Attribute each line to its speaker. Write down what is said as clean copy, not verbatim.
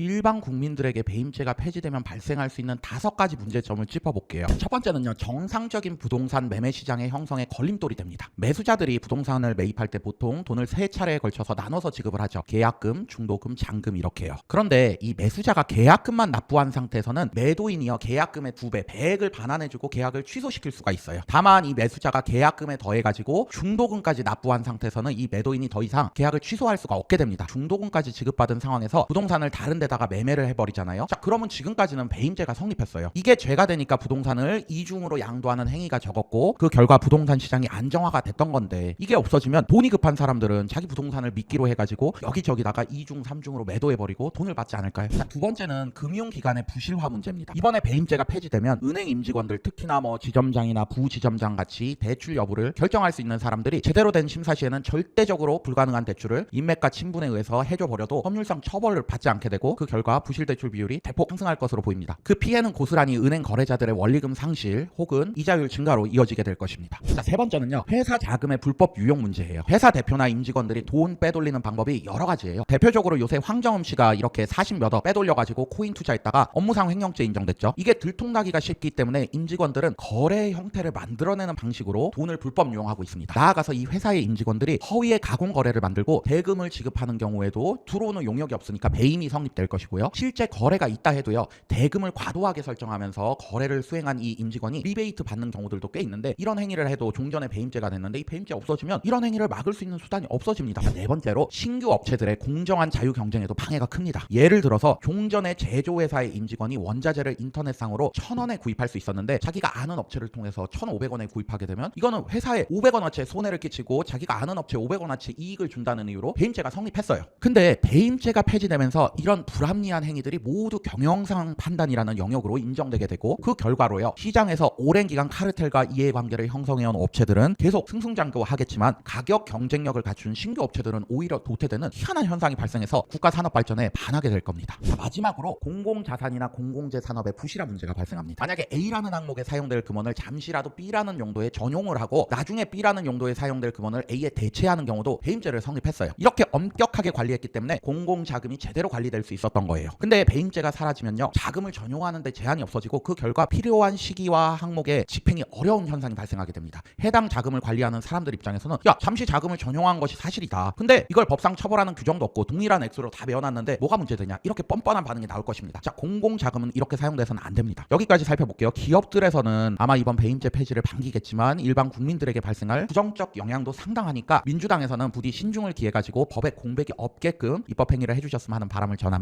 Speaker 1: 일반 국민들에게 배임죄가 폐지되면 발생할 수 있는 5가지 문제점을 짚어볼게요. 첫 번째는요, 정상적인 부동산 매매 시장의 형성에 걸림돌이 됩니다. 매수자들이 부동산을 매입할 때 보통 돈을 3차례에 걸쳐서 나눠서 지급을 하죠. 계약금, 중도금, 잔금 이렇게요. 그런데 이 매수자가 계약금만 납부한 상태에서는 매도인이요, 계약금의 2배, 100을 반환해주고 계약을 취소시킬 수가 있어요. 다만 이 매수자가 계약금에 더해가지고 중도금까지 납부한 상태에서는 이 매도인이 더 이상 계약을 취소할 수가 없게 됩니다. 중도금까지 지급받은 상황에서 부동산을 다른 데다가 매매를 해버리잖아요. 자, 그러면 지금까지는 배임죄가 성립했어요. 이게 죄가 되니까 부동산을 이중으로 양도하는 행위가 적었고 그 결과 부동산 시장이 안정화가 됐던 건데, 이게 없어지면 돈이 급한 사람들은 자기 부동산을 미끼로 해가지고 여기저기다가 2중, 3중으로 매도해버리고 돈을 받지 않을까요? 자, 두 번째는 금융기관의 부실화 문제입니다. 이번에 배임죄가 폐지되면 은행 임직원들, 특히나 지점장이나 부지점장 같이 대출 여부를 결정할 수 있는 사람들이 제대로 된 심사 시에는 절대적으로 불가능한 대출을 인맥과 친분에 의해서 해줘버려도 법률상 처벌을 받지 않게 되고, 그 결과 부실대출 비율이 대폭 상승할 것으로 보입니다. 그 피해는 고스란히 은행 거래자들의 원리금 상실 혹은 이자율 증가로 이어지게 될 것입니다. 자, 세 번째는요, 회사 자금의 불법 유용 문제예요. 회사 대표나 임직원들이 돈 빼돌리는 방법이 여러 가지예요. 대표적으로 요새 황정음 씨가 이렇게 40몇억 빼돌려가지고 코인 투자했다가 업무상 횡령죄 인정됐죠. 이게 들통나기가 쉽기 때문에 임직원들은 거래의 형태를 만들어내는 방식으로 돈을 불법 유용하고 있습니다. 나아가서 이 회사의 임직원들이 허위의 가공 거래를 만들고 대금을 지급하는 경우에도 들어오는 용역이 없으니까 배임이 성립될 것이고요. 실제 거래가 있다 해도요, 대금을 과도하게 설정하면서 거래를 수행한 이 임직원이 리베이트 받는 경우들도 꽤 있는데, 이런 행위를 해도 종전에 배임죄가 됐는데 이 배임죄 없어지면 이런 행위를 막을 수 있는 수단이 없어집니다. 네 번째로, 신규 업체들의 공정한 자유 경쟁에도 방해가 큽니다. 예를 들어서 종전에 제조회사의 임직원이 원자재를 인터넷상으로 1,000원에 구입할 수 있었는데 자기가 아는 업체를 통해서 1,500원에 구입하게 되면 이거는 회사에 500원어치 손해를 끼치고 자기가 아는 업체에 500원어치 이익을 준다는 이유로 배임죄가 성립했어요. 근데 배임죄가 폐지되면서 이런 불합리한 행위들이 모두 경영상 판단이라는 영역으로 인정되게 되고, 그 결과로요, 시장에서 오랜 기간 카르텔과 이해관계를 형성해온 업체들은 계속 승승장구하겠지만 가격 경쟁력을 갖춘 신규 업체들은 오히려 도태되는 희한한 현상이 발생해서 국가 산업 발전에 반하게 될 겁니다. 자, 마지막으로 공공자산이나 공공재 산업의 부실화 문제가 발생합니다. 만약에 A라는 항목에 사용될 금원을 잠시라도 B라는 용도에 전용을 하고 나중에 B라는 용도에 사용될 금원을 A에 대체하는 경우도 배임죄를 성립했어요. 이렇게 엄격하게 관리했기 때문에 공공자금이 제대로 관리될 수 있었던 거예요. 근데 배임죄가 사라지면요, 자금을 전용하는데 제한이 없어지고 그 결과 필요한 시기와 항목에 집행이 어려운 현상이 발생하게 됩니다. 해당 자금을 관리하는 사람들 입장에서는 야, 잠시 자금을 전용한 것이 사실이다. 근데 이걸 법상 처벌하는 규정도 없고 동일한 액수로 다 메워놨는데 뭐가 문제되냐, 이렇게 뻔뻔한 반응이 나올 것입니다. 자, 공공자금은 이렇게 사용돼서는 안 됩니다. 여기까지 살펴볼게요. 기업들에서는 아마 이번 배임죄 폐지를 반기겠지만 일반 국민들에게 발생할 부정적 영향도 상당하니까 민주당에서는 부디 신중을 기해 가지고 법에 공백이 없게끔 입법 행위를 해주셨으면 하는 바람을 전합니다.